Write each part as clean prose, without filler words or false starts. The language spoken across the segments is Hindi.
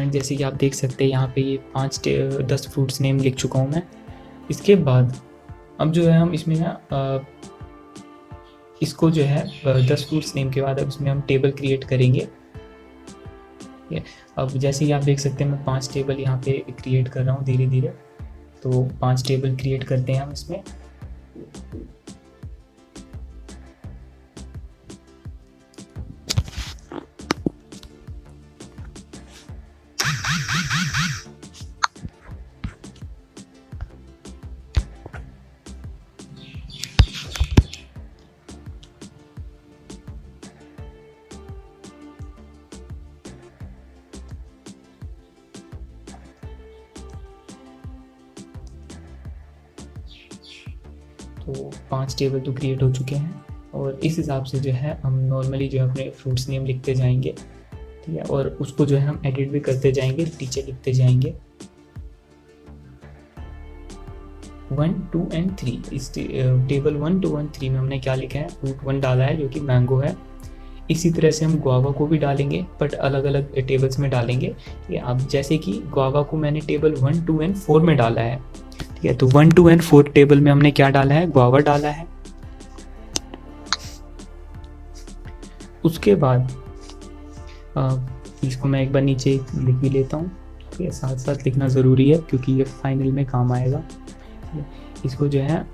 हैं, जैसे कि आप देख सकते हैं यहाँ पे ये 10 फ्रूट्स नेम लिख चुका हूँ मैं। इसके बाद अब जो है हम इसमें ना इसको जो है 10 फ्रूट्स नेम के बाद अब इसमें हम टेबल क्रिएट करेंगे। अब जैसे कि आप देख सकते हैं मैं 5 टेबल यहाँ पे क्रिएट कर रहा हूँ धीरे धीरे। तो 5 टेबल क्रिएट करते हैं हम इसमें। तो 5 टेबल तो क्रिएट हो चुके हैं और इस हिसाब से जो है हम नॉर्मली जो है अपने फ्रूट्स नेम लिखते जाएंगे, ठीक है, और उसको जो है हम एडिट भी करते जाएंगे, नीचे लिखते जाएंगे 1, 2 एंड 3। इस टेबल 1, 2 एंड 3 में हमने क्या लिखा है, फ्रूट 1 डाला है जो कि मैंगो है। इसी तरह से हम गुआवा को भी डालेंगे बट अलग अलग टेबल्स में डालेंगे। अब जैसे कि गुआवा को मैंने टेबल 1, 2 एंड 4 में डाला है, ठीक है, तो 1, 2 एंड 4 टेबल में हमने क्या डाला है, गुआवा डाला है। उसके बाद इसको मैं एक बार नीचे लिख भी लेता हूँ, ठीक है, साथ साथ लिखना ज़रूरी है क्योंकि ये फाइनल में काम आएगा। इसको जो है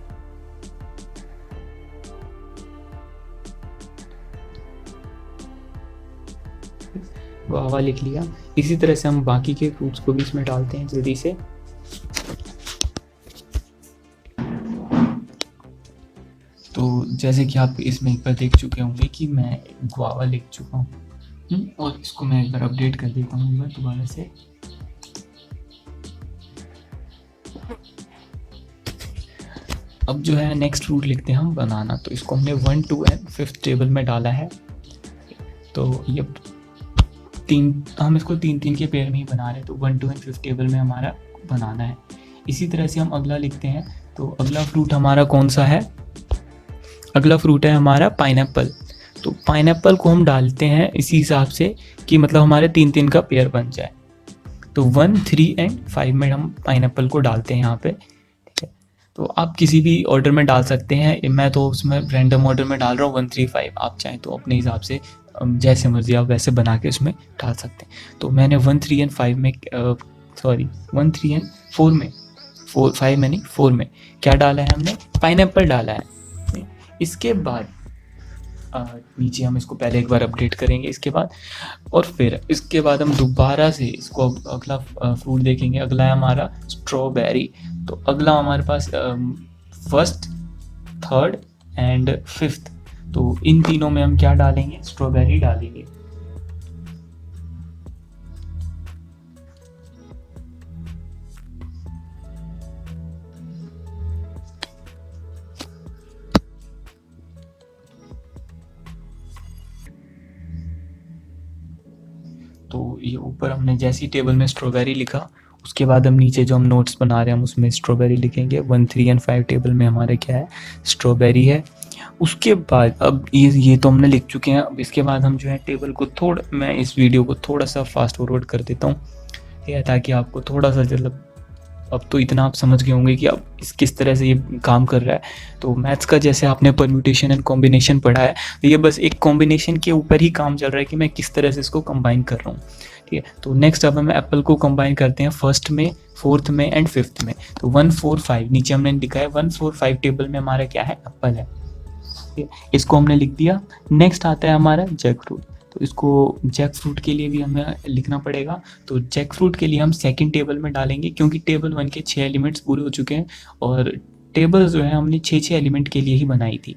गुआवा लिख लिया। इसी तरह से हम बाकी के फ्रूट्स को भी इसमें डालते हैं जल्दी से। तो जैसे कि आप इसमें एक बार देख चुके होंगे कि मैं गुआवा लिख चुका हूँ और इसको मैं एक बार अपडेट कर देता हूँ एक बार दोबारा से। अब जो है नेक्स्ट फ्रूट लिखते हैं हम बनाना। तो इसको हमने 1, 2 एंड 5 टेबल में डाला है। तो ये हम इसको 3-3 के पेयर में ही बना रहे हैं, तो 1, 2 एंड 5 टेबल में हमारा बनाना है। इसी तरह से हम अगला लिखते हैं। तो अगला फ्रूट हमारा कौन सा है, अगला फ्रूट है हमारा पाइनएप्पल। तो पाइनएप्पल को हम डालते हैं इसी हिसाब से कि मतलब हमारे 3-3 का पेयर बन जाए। तो 1, 3 एंड 5 में हम पाइनएप्पल को डालते हैं यहाँ पे, ठीक है। तो आप किसी भी ऑर्डर में डाल सकते हैं, मैं तो उसमें रैंडम ऑर्डर में डाल रहा हूँ 1, 3, 5। आप चाहें तो अपने हिसाब से जैसे मर्जी आप वैसे बना के उसमें डाल सकते हैं। तो मैंने 1, 3 एंड 5 में 1, 3 एंड 4 में 5 में नहीं 4 में क्या डाला है, हमने पाइनएप्पल डाला है। इसके बाद नीचे हम इसको पहले एक बार अपडेट करेंगे इसके बाद, और फिर इसके बाद हम दोबारा से इसको अगला फ्रूट देखेंगे। अगला है हमारा स्ट्रॉबेरी। तो अगला हमारे पास 1st, 3rd एंड 5th। तो इन तीनों में हम क्या डालेंगे, स्ट्रॉबेरी डालेंगे। तो ये ऊपर हमने जैसी टेबल में स्ट्रॉबेरी लिखा, उसके बाद हम नीचे जो हम नोट्स बना रहे हैं हम उसमें स्ट्रॉबेरी लिखेंगे। 1, 3 एंड 5 टेबल में हमारे क्या है, स्ट्रॉबेरी है। उसके बाद अब ये तो हमने लिख चुके हैं। अब इसके बाद हम जो है टेबल को मैं इस वीडियो को थोड़ा सा फास्ट फॉरवर्ड कर देता हूँ, ठीक है, ताकि आपको थोड़ा सा मतलब अब तो इतना आप समझ गए होंगे कि अब किस तरह से ये काम कर रहा है। तो मैथ्स का जैसे आपने परम्यूटेशन एंड कॉम्बिनेशन पढ़ा है, तो ये बस एक कॉम्बिनेशन के ऊपर ही काम चल रहा है कि मैं किस तरह से इसको कंबाइन कर रहा हूँ, ठीक है। तो नेक्स्ट अब हम एप्पल को कंबाइन करते हैं 1st में, 4th में एंड 5th में। तो 1, 4, 5 नीचे हमने लिखा है। 1, 4, 5 टेबल में हमारा क्या है, एप्पल है, इसको हमने लिख दिया। नेक्स्ट आता है हमारा जैक फ्रूट। तो इसको जैक फ्रूट के लिए भी हमें लिखना पड़ेगा। तो जैक फ्रूट के लिए हम 2nd टेबल में डालेंगे क्योंकि टेबल 1 के 6 एलिमेंट्स पूरे हो चुके हैं और टेबल जो है हमने 6 एलिमेंट के लिए ही बनाई थी।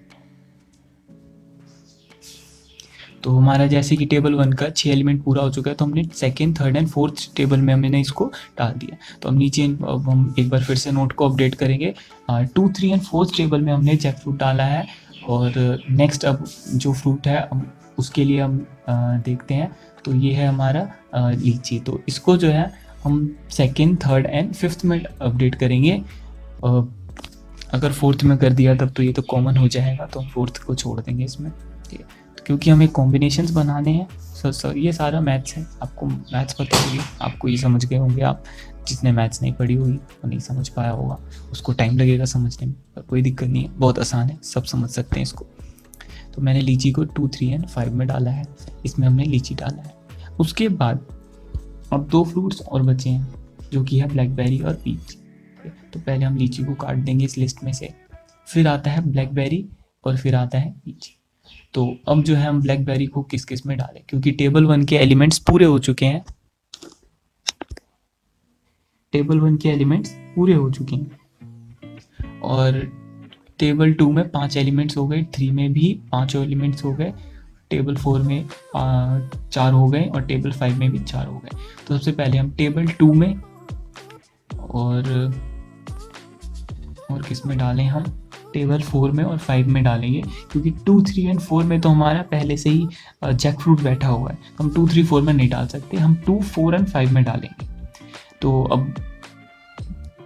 तो हमारा जैसे कि टेबल 1 का 6 एलिमेंट पूरा हो चुका है, तो हमने 2nd, 3rd and 4th table में हमने इसको डाल दिया। तो हम नीचे अब हम एक बार फिर से नोट को अपडेट करेंगे। 2, 3 एंड 4th टेबल में हमने जैक फ्रूट डाला है। और नेक्स्ट अब जो फ्रूट है उसके लिए हम देखते हैं। तो ये है हमारा लीची। तो इसको जो है हम 2nd, 3rd एंड 5th में अपडेट करेंगे। अगर 4th में कर दिया तब तो ये तो कॉमन हो जाएगा, तो हम 4th को छोड़ देंगे इसमें, ठीक है। तो क्योंकि हमें कॉम्बिनेशंस बनाने हैं सर ये सारा मैथ्स है, आपको मैथ्स पता होगी, आपको ये समझ गए होंगे आप। जिसने मैथ्स नहीं पढ़ी होगी वो नहीं समझ पाया होगा, उसको टाइम लगेगा समझने में, पर कोई दिक्कत नहीं है, बहुत आसान है, सब समझ सकते हैं इसको। तो मैंने लीची को 2, 3 एंड 5 में डाला है, इसमें हमने लीची डाला है। उसके बाद अब 2 फ्रूट्स और बचे हैं, जो कि है ब्लैकबेरी और पीच। तो पहले हम लीची को काट देंगे इस लिस्ट में से, फिर आता है ब्लैकबेरी और फिर आता है पीच। तो अब जो है हम ब्लैकबेरी को किस किस में डालें, क्योंकि टेबल 1 के एलिमेंट्स पूरे हो चुके हैं, टेबल 1 के एलिमेंट्स पूरे हो चुके हैं। और टेबल 2 में 5 एलिमेंट्स हो गए, 3 में भी 5 एलिमेंट्स हो गए, टेबल 4 में 4 हो गए और टेबल 5 में भी 4 हो गए। तो सबसे पहले हम टेबल 2 में और किस में डालें, हम टेबल 4 में और 5 में डालेंगे, क्योंकि 2, 3 एंड 4 में तो हमारा पहले से ही जैक फ्रूट बैठा हुआ है, हम 2, 3, 4 में नहीं डाल सकते, हम 2, 4 एंड 5 में डालेंगे। तो अब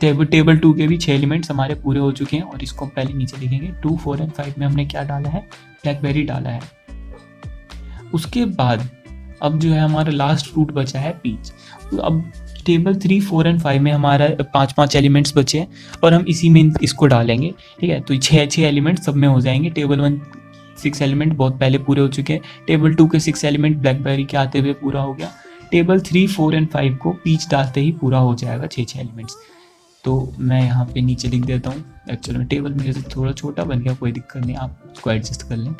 टेबल 2 के भी 6 एलिमेंट्स हमारे पूरे हो चुके हैं, और इसको पहले नीचे लिखेंगे। 2, 4 एंड 5 में हमने क्या डाला है, ब्लैकबेरी डाला है। उसके बाद अब जो है हमारा लास्ट फ्रूट बचा है पीच। अब टेबल 3, 4 एंड 5 में हमारा 5 एलिमेंट्स बचे हैं, और हम इसी में इसको डालेंगे, ठीक है। तो 6 एलिमेंट्स सब में हो जाएंगे। टेबल 1 6 एलिमेंट बहुत पहले पूरे हो चुके हैं, टेबल 2 के 6 एलिमेंट ब्लैकबेरी के आते हुए पूरा हो गया, टेबल 3, 4 एंड 5 को पीच डालते ही पूरा हो जाएगा, 6 एलिमेंट्स। तो मैं यहाँ पे नीचे लिख देता हूँ। एक्चुअली में टेबल मेरे से थोड़ा छोटा बन गया, कोई दिक्कत नहीं, आप उसको एडजस्ट कर लें।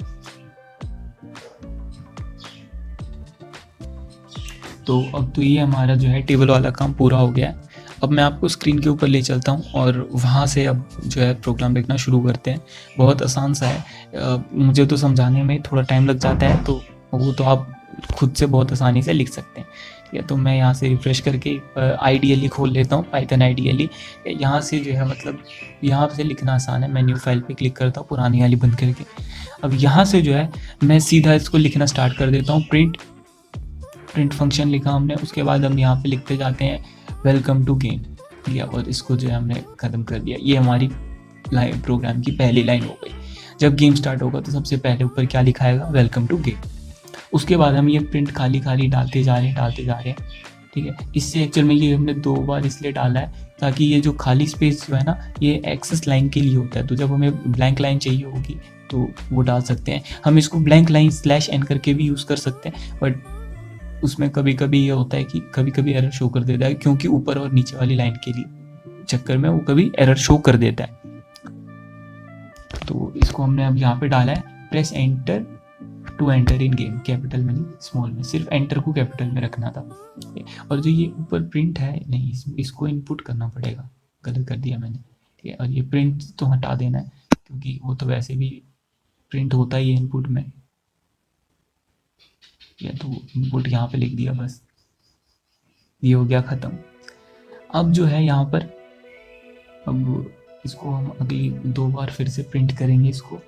तो अब तो ये हमारा जो है टेबल वाला काम पूरा हो गया है। अब मैं आपको स्क्रीन के ऊपर ले चलता हूँ और वहाँ से अब जो है प्रोग्राम लिखना शुरू करते हैं। बहुत आसान सा है, मुझे तो समझाने में थोड़ा टाइम लग जाता है, तो वो तो आप खुद से बहुत आसानी से लिख सकते हैं, ठीक है। तो मैं यहाँ से रिफ्रेश करके आईडीएलई खोल लेता हूँ, पाइथन आईडीएलई। यहाँ से जो है मतलब यहाँ से लिखना आसान है, मैं न्यू फाइल पे क्लिक करता हूँ पुरानी वाली बंद करके। अब यहाँ से जो है मैं सीधा इसको लिखना स्टार्ट कर देता हूँ। प्रिंट फंक्शन लिखा हमने, उसके बाद हम यहाँ पे लिखते जाते हैं वेलकम टू गेम, ठीक है। और इसको जो है हमने ख़त्म कर दिया। ये हमारी लाइन प्रोग्राम की पहली लाइन हो गई। जब गेम स्टार्ट होगा तो सबसे पहले ऊपर क्या लिखाएगा, वेलकम टू गेम। उसके बाद हम ये प्रिंट खाली डालते जा रहे हैं, ठीक है। इससे एक्चुअल में ये हमने 2 बार इसलिए डाला है ताकि ये जो खाली स्पेस जो है ना, ये एक्सेस लाइन के लिए होता है। तो जब हमें ब्लैंक लाइन चाहिए होगी तो वो डाल सकते हैं। हम इसको ब्लैंक लाइन /n करके भी यूज़ कर सकते हैं, बट उसमें कभी कभी ये होता है कि कभी कभी एरर शो कर देता है, क्योंकि ऊपर और नीचे वाली लाइन के लिए चक्कर में वो कभी एरर शो कर देता है। तो इसको हमने अब यहाँ पे डाला है, press enter to enter in game, capital में नहीं स्मॉल में, सिर्फ एंटर को कैपिटल में रखना था। और जो ये ऊपर प्रिंट है नहीं, इसको इनपुट करना पड़ेगा, गलत कर दिया मैंने, ठीक है। और ये प्रिंट तो हटा देना है, क्योंकि वो तो वैसे भी प्रिंट होता ही है इनपुट में, या तो इनपुट यहाँ पे लिख दिया, बस ये हो गया ख़त्म। अब जो है यहाँ पर, अब इसको हम अगली 2 बार फिर से प्रिंट करेंगे इसको।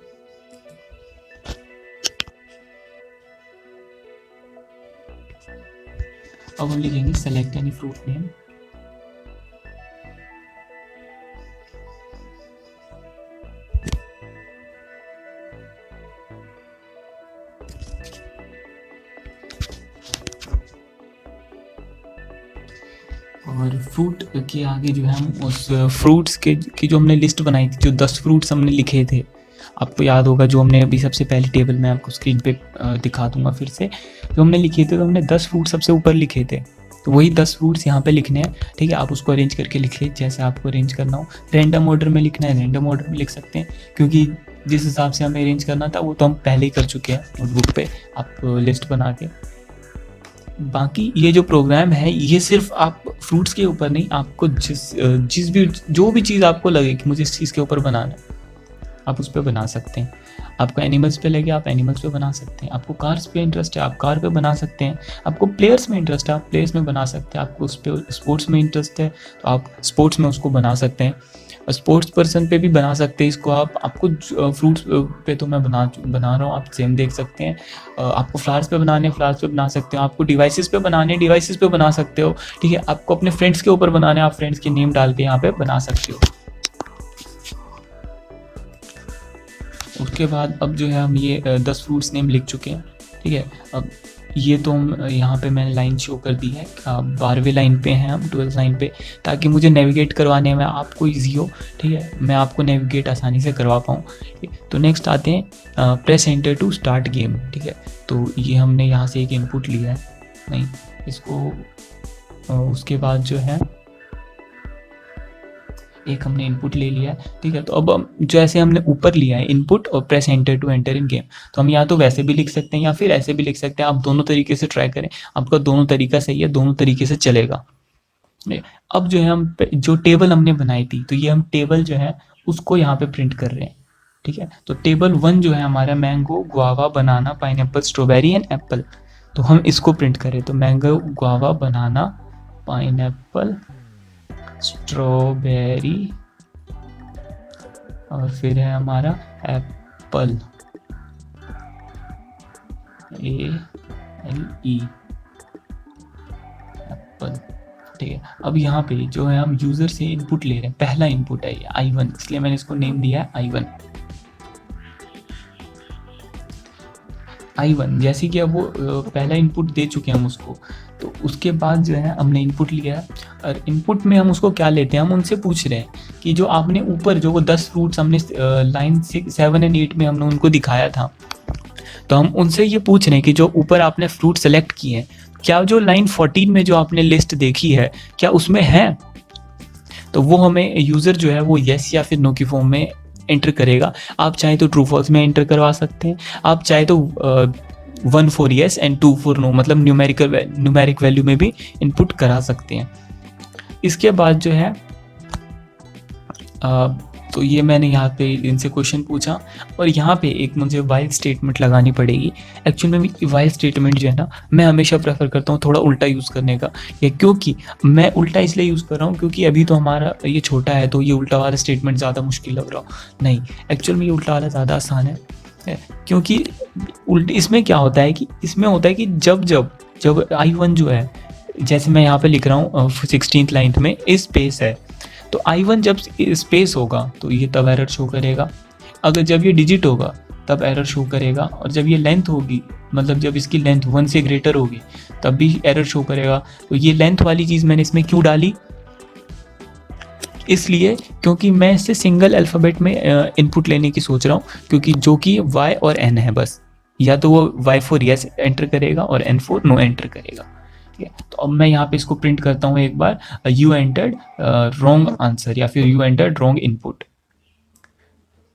अब हम लिखेंगे सेलेक्ट एनी फ्रूट नेम, और फ्रूट के आगे जो है हम उस फ्रूट्स के की जो हमने लिस्ट बनाई थी, जो 10 फ्रूट्स हमने लिखे थे, आपको याद होगा, जो हमने अभी सबसे पहली टेबल में आपको स्क्रीन पे दिखा दूंगा फिर से, जो हमने लिखे थे, तो हमने 10 फ्रूट सबसे ऊपर लिखे थे, तो वही 10 फ्रूट्स यहाँ पे लिखने हैं, ठीक है। आप उसको अरेंज करके लिखिए जैसे आपको अरेंज करना हो। रैंडम ऑर्डर में लिखना है, रैंडम ऑर्डर में लिख सकते हैं, क्योंकि जिस हिसाब से हमें अरेंज करना था वो तो हम पहले ही कर चुके हैं नोटबुक पे, आप लिस्ट बना के। बाकी ये जो प्रोग्राम है ये सिर्फ आप फ्रूट्स के ऊपर नहीं, आपको जो भी चीज़ आपको लगे कि मुझे इस चीज़ के ऊपर बनाना है, आप उस पर बना सकते हैं। आपको एनिमल्स पे लगे, आप एनिमल्स पे बना सकते हैं। आपको कार्स पे इंटरेस्ट है, आप कार पे बना सकते हैं। आपको प्लेयर्स में इंटरेस्ट है, आप प्लेयर्स में बना सकते हैं। आपको उस पर स्पोर्ट्स में इंटरेस्ट है तो आप स्पोर्ट्स में उसको बना सकते हैं। स्पोर्ट्स पर्सन पे भी बना सकते हैं इसको आप। आपको फ्रूट्स पे तो मैं बना रहा हूँ, आप सेम देख सकते हैं। आपको फ्लावर्स पे बनाने, फ्लावर्स पे बना सकते हो। आपको डिवाइसेस पे बनाने, डिवाइसेस पे बना सकते हो, ठीक है। आपको अपने फ्रेंड्स के ऊपर बनाने, आप फ्रेंड्स के नेम डाल के यहाँ पे बना सकते हो। उसके बाद अब जो है हम ये 10 फ्रूट्स नेम लिख चुके हैं, ठीक है। अब ये तो हम यहाँ पे मैंने लाइन शो कर दी है, 12वीं लाइन पे हैं हम, 12th लाइन पे, ताकि मुझे नेविगेट करवाने में आपको ईजी हो। ठीक है, मैं आपको नेविगेट आसानी से करवा पाऊँ। तो नेक्स्ट आते हैं press enter to start game. ठीक है, तो ये हमने यहाँ से एक इनपुट लिया है, नहीं इसको उसके बाद जो है एक हमने इनपुट ले लिया है। ठीक है, तो अब जैसे हमने ऊपर लिया है इनपुट और press enter to enter in game, तो हम या तो वैसे भी लिख सकते हैं या फिर ऐसे भी लिख सकते हैं। आप दोनों तरीके से ट्राई करें, आपका दोनों तरीका सही है, दोनों तरीके से चलेगा। अब जो है हम जो टेबल हमने बनाई थी, तो ये हम टेबल जो है उसको यहाँ पे प्रिंट कर रहे हैं। ठीक है, तो टेबल 1 जो है हमारा mango, guava, banana, pineapple, strawberry and Apple, तो हम इसको प्रिंट करें। तो मैंगो, गुआवा, बनाना, पाइनएप्पल, स्ट्रॉबेरी और फिर है हमारा एप्पल, ALE, एप्पल। ठीक है, अब यहाँ पे जो है हम यूज़र से इनपुट ले रहे हैं, पहला इनपुट है ये I1, इसलिए मैंने इसको नेम दिया है I1। I1 जैसे कि अब वो पहला इनपुट दे चुके हैं हम उसको, तो उसके बाद जो है हमने इनपुट लिया है, और इनपुट में हम उसको क्या लेते हैं, हम उनसे पूछ रहे हैं कि जो आपने ऊपर जो वो 10 फ्रूट्स हमने लाइन 7 एंड 8 में हमने उनको दिखाया था, तो हम उनसे ये पूछ रहे हैं कि जो ऊपर आपने फ्रूट सेलेक्ट किए हैं, क्या जो लाइन 14 में जो आपने लिस्ट देखी है क्या उसमें है। तो वो हमें यूज़र जो है वो येस या फिर नो की फॉर्म में एंटर करेगा। आप चाहें तो ट्रू फॉल्स में एंटर करवा सकते हैं, आप चाहे तो 1 for yes and 2 for no, मतलब न्यूमेरिक वैल्यू में भी इनपुट करा सकते हैं। इसके बाद जो है तो ये मैंने यहाँ पे इनसे क्वेश्चन पूछा, और यहाँ पे एक मुझे वाइल स्टेटमेंट लगानी पड़ेगी। एक्चुअल में वाइल स्टेटमेंट जो है ना, मैं हमेशा प्रेफर करता हूँ थोड़ा उल्टा यूज़ करने का। ये क्योंकि मैं उल्टा इसलिए यूज़ कर रहा हूँ क्योंकि अभी तो हमारा ये छोटा है, तो ये उल्टा वाला स्टेटमेंट ज़्यादा मुश्किल लग रहा हो। नहीं, एक्चुअल में ये उल्टा वाला ज़्यादा आसान है, क्योंकि इसमें क्या होता है कि इसमें होता है कि जब I1 जो है, जैसे मैं यहाँ पे लिख रहा हूँ 16th लाइन में स्पेस है, तो I1 जब स्पेस होगा तो ये तब एरर शो करेगा। अगर जब ये डिजिट होगा तब एरर शो करेगा, और जब ये लेंथ होगी, मतलब जब इसकी लेंथ 1 से ग्रेटर होगी तब भी एरर शो करेगा। तो ये लेंथ वाली चीज़ मैंने इसमें क्यों डाली, इसलिए क्योंकि मैं इससे सिंगल अल्फ़ाबेट में इनपुट लेने की सोच रहा हूँ, क्योंकि जो कि Y और N है बस, या तो वो Y फॉर येस एंटर करेगा और N फॉर नो एंटर करेगा। ठीक है, तो अब मैं यहाँ पे इसको प्रिंट करता हूँ एक बार, यू एंटर्ड रॉन्ग आंसर या फिर यू एंटर्ड रॉन्ग इनपुट।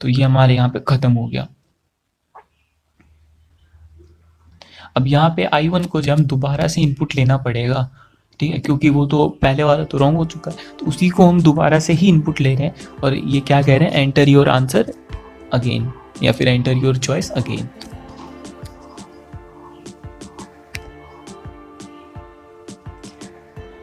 तो ये हमारे यहाँ पे खत्म हो गया। अब यहाँ पे I1 को जब हम दोबारा से इनपुट लेना पड़ेगा, ठीक है, क्योंकि वो तो पहले वाला तो रॉन्ग हो चुका है, तो उसी को हम दोबारा से ही इनपुट ले रहे हैं। और ये क्या कह रहे हैं, एंटर योर आंसर अगेन या फिर एंटर योर चॉइस अगेन।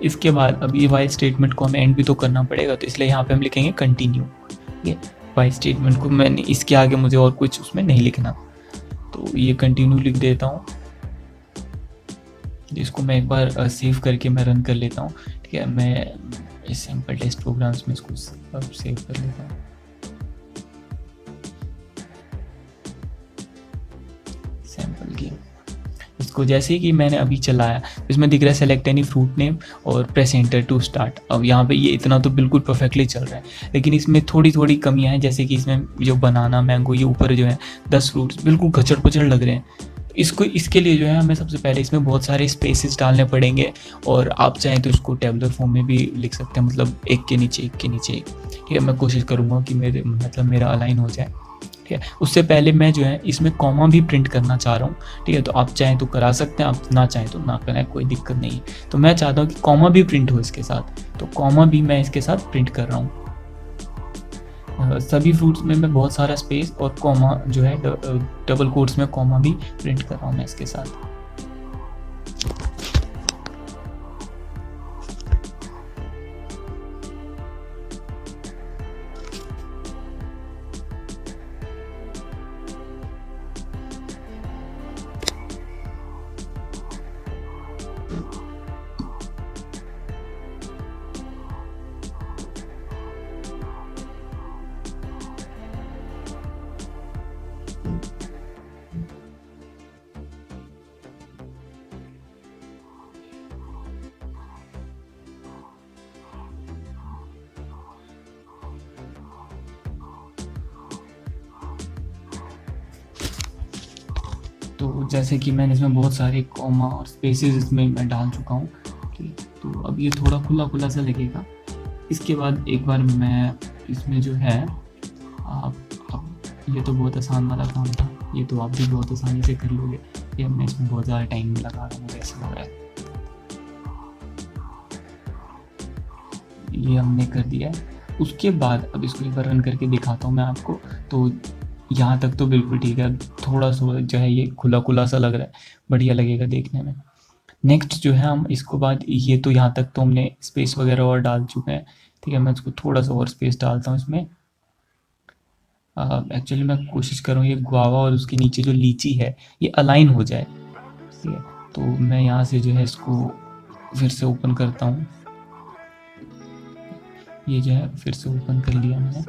इसके बाद अब ये वाइल स्टेटमेंट को हमें एंड भी तो करना पड़ेगा, तो इसलिए यहाँ पे हम लिखेंगे कंटिन्यू। ठीक है, वाइल स्टेटमेंट को मैंने इसके आगे मुझे और कुछ उसमें नहीं लिखना, तो ये कंटिन्यू लिख देता हूँ। इसको मैं एक बार सेव करके मैं रन कर लेता हूँ। ठीक है, मैं सैम्पल टेस्ट प्रोग्राम्स में इसको सेव कर लेता हूँ। सैम्पल गेम, इसको जैसे कि मैंने अभी चलाया, इसमें दिख रहा है सेलेक्ट एनी फ्रूट नेम और प्रेस एंटर टू स्टार्ट। अब यहाँ पे ये इतना तो बिल्कुल परफेक्टली चल रहा है, लेकिन इसमें थोड़ी थोड़ी कमियां हैं, जैसे कि इसमें जो बनाना, मैंगो, ये ऊपर जो है 10 फ्रूट्स बिल्कुल घचड़ पचड़ लग रहे हैं। इसके लिए जो है हमें सबसे पहले इसमें बहुत सारे स्पेसेस डालने पड़ेंगे, और आप चाहें तो इसको टेबुलर फॉर्म में भी लिख सकते हैं, मतलब एक के नीचे एक के नीचे एक। ठीक है, मैं कोशिश करूँगा कि मेरा अलाइन हो जाए। ठीक है, उससे पहले मैं जो है इसमें कॉमा भी प्रिंट करना चाह रहा हूँ। ठीक है, तो आप चाहें तो करा सकते हैं, आप ना चाहें तो ना करें, कोई दिक्कत नहीं है। तो मैं चाहता हूँ कि कॉमा भी प्रिंट हो इसके साथ, तो कॉमा भी मैं इसके साथ प्रिंट कर रहा हूँ। सभी फ्रूट्स में मैं बहुत सारा स्पेस और कॉमा जो है डबल कोट्स में कॉमा भी प्रिंट कर रहा हूँ मैं इसके साथ। तो जैसे कि मैंने इसमें बहुत सारे कॉमा और स्पेसेस इसमें मैं डाल चुका हूँ, ठीक है। तो अब ये थोड़ा खुला खुला सा लगेगा। इसके बाद एक बार मैं इसमें जो है ये तो बहुत आसान वाला काम था, ये तो आप भी बहुत आसानी से कर लोगे। ये मैं इसमें बहुत ज़्यादा टाइम लगा रहा हूँ, मुझे ऐसा लग रहा है। ये हमने कर दिया है। उसके बाद अब इसको एक बार रन करके दिखाता हूँ मैं आपको। तो यहाँ तक तो बिल्कुल ठीक है, थोड़ा सा जो है ये खुला खुला सा लग रहा है, बढ़िया लगेगा देखने में। नेक्स्ट जो है हम इसको बाद, ये तो यहाँ तक तो हमने स्पेस वगैरह और डाल चुके हैं, ठीक है। मैं इसको थोड़ा सा और स्पेस डालता हूँ इसमें। एक्चुअली मैं कोशिश कर रहा हूँ ये गुआवा और उसके नीचे जो लीची है ये अलाइन हो जाए, ठीक है। तो मैं यहाँ से जो है इसको फिर से ओपन करता हूँ, ये जो है फिर से ओपन कर लिया मैंने।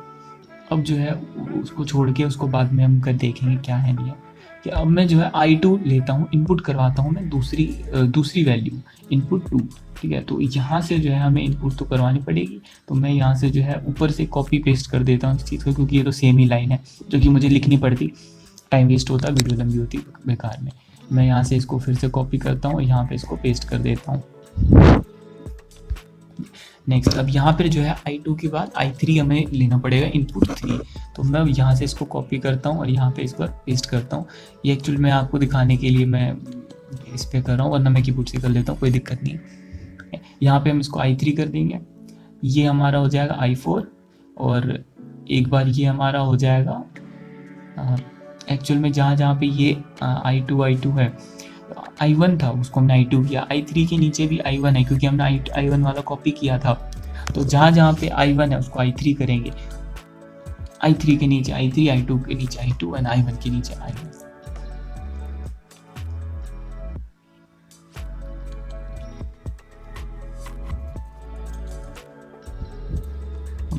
अब जो है उसको छोड़ के उसको बाद में हम कर देखेंगे क्या है नहीं है। कि अब मैं जो है I2 लेता हूँ, इनपुट करवाता हूँ मैं दूसरी वैल्यू इनपुट 2, ठीक है। तो यहाँ से जो है हमें इनपुट तो करवानी पड़ेगी, तो मैं यहाँ से जो है ऊपर से कॉपी पेस्ट कर देता हूँ इस चीज़ को, क्योंकि ये तो सेम ही लाइन है जो कि मुझे लिखनी पड़ती, टाइम वेस्ट होता, वीडियो लंबी होती बेकार में। मैं यहाँ से इसको फिर से कॉपी करता हूँ और यहाँ पर इसको पेस्ट कर देता हूँ। नेक्स्ट अब यहाँ पर जो है I2 के बाद I3 हमें लेना पड़ेगा इनपुट 3। तो मैं यहाँ से इसको कॉपी करता हूँ और यहाँ पे इस पर पेस्ट करता हूँ। ये एक्चुअली मैं आपको दिखाने के लिए मैं इस पर कर रहा हूँ, वरना मैं कीबोर्ड से कर लेता हूँ, कोई दिक्कत नहीं है। यहाँ पे हम इसको I3 कर देंगे, ये हमारा हो जाएगा I4, और एक बार ये हमारा हो जाएगा एक्चुअल में जहाँ पे ये I2 है, I1 था उसको हमने I2 किया। I3 के नीचे भी I1 है क्योंकि हमने I1 वाला कॉपी किया था। तो जहाँ पे I1 है उसको I3 करेंगे, I3 के नीचे I3, I2 के नीचे I2 और I1 के नीचे I1।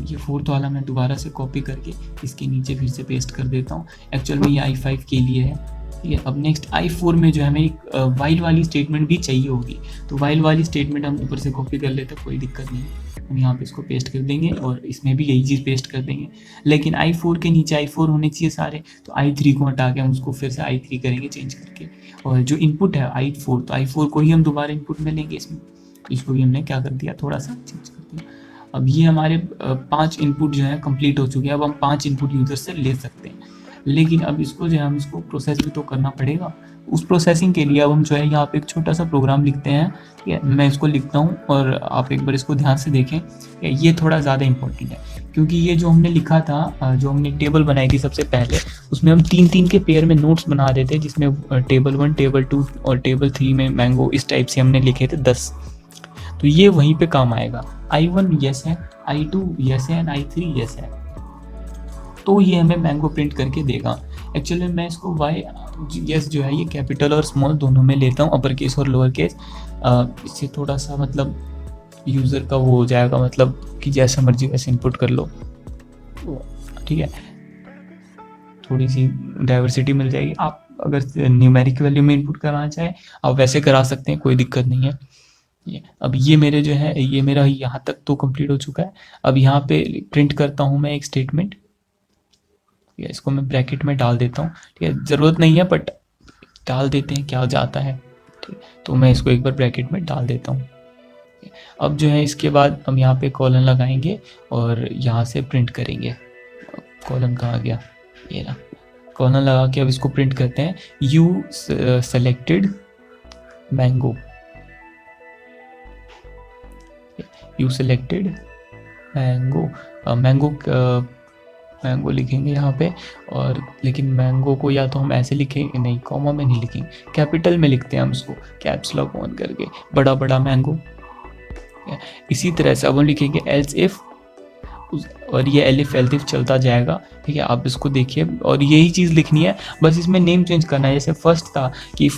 ये फोर्थ वाला मैं दोबारा से कॉपी करके इसके नीचे फिर से पेस्ट कर देता हूँ। एक्चुअल में ये I5 के लिए है, ठीक है। अब नेक्स्ट I4 में जो है हमें एक वाइल वाली स्टेटमेंट भी चाहिए होगी, तो वाइल वाली स्टेटमेंट हम ऊपर से कॉपी कर लेते हैं, कोई दिक्कत नहीं है। हम यहाँ पे इसको पेस्ट कर देंगे और इसमें भी यही चीज़ पेस्ट कर देंगे, लेकिन I4 के नीचे I4 होने चाहिए सारे। तो I3 को हटा के हम उसको फिर से I3 करेंगे चेंज करके, और जो इनपुट है I4, तो I4 को ही हम दोबारा इनपुट में लेंगे इसमें। इसको भी हमने क्या कर दिया, थोड़ा सा चेंज कर दिया। अब ये हमारे 5 इनपुट जो है कंप्लीट हो चुके हैं। अब हम 5 इनपुट यूज़र से ले सकते हैं, लेकिन अब इसको जो है हम इसको प्रोसेस भी तो करना पड़ेगा। उस प्रोसेसिंग के लिए अब हम जो है यहाँ पे एक छोटा सा प्रोग्राम लिखते हैं, ठीक है। मैं इसको लिखता हूँ और आप एक बार इसको ध्यान से देखें। ये थोड़ा ज़्यादा इंपॉर्टेंट है, क्योंकि ये जो हमने लिखा था, जो हमने टेबल बनाई थी सबसे पहले, उसमें हम 3-3 के पेयर में नोट्स बना देते हैं, जिसमें टेबल 1, टेबल 2 और टेबल 3 में मैंगो, इस टाइप से हमने लिखे थे 10। तो ये वहीं पे काम आएगा। I1 यस है, I2 यस है, I3 यस है, तो ये हमें मैंगो प्रिंट करके देगा। एक्चुअली मैं इसको वाई यस जो है ये कैपिटल और स्मॉल दोनों में लेता हूँ, अपर केस और लोअर केस। इससे थोड़ा सा मतलब यूज़र का वो हो जाएगा, मतलब कि जैसा मर्जी वैसे इनपुट कर लो, ठीक है। थोड़ी सी डाइवर्सिटी मिल जाएगी। आप अगर न्यूमेरिक वैल्यू में इनपुट कराना चाहें आप वैसे करा सकते हैं, कोई दिक्कत नहीं है। अब ये मेरे जो है ये मेरा यहाँ तक तो कंप्लीट हो चुका है। अब यहाँ पे प्रिंट करता हूँ मैं एक स्टेटमेंट, इसको मैं ब्रैकेट में डाल देता हूँ, ठीक है। ज़रूरत नहीं है बट डाल देते हैं, क्या जाता है, ठीक। तो मैं इसको एक बार ब्रैकेट में डाल देता हूँ। अब जो है इसके बाद हम यहाँ पे कॉलन लगाएंगे और यहाँ से प्रिंट करेंगे। कॉलन कहाँ गया, ये ना, कॉलन लगा के अब इसको प्रिंट करते हैं। You selected mango, you selected mango, mango लिखेंगे यहाँ पे। और लेकिन मैंगो को या तो हम ऐसे लिखेंगे, नहीं कॉमा में नहीं लिखेंगे, कैपिटल में लिखते हैं हम इसको, कैप्स लॉक ऑन करके, बड़ा बड़ा मैंगो। इसी तरह से अब हम लिखेंगे एल्स इफ, और ये एलिफ एल्फ चलता जाएगा, ठीक है। आप इसको देखिए और यही चीज़ लिखनी है, बस इसमें नेम चेंज करना है। जैसे फर्स्ट था कि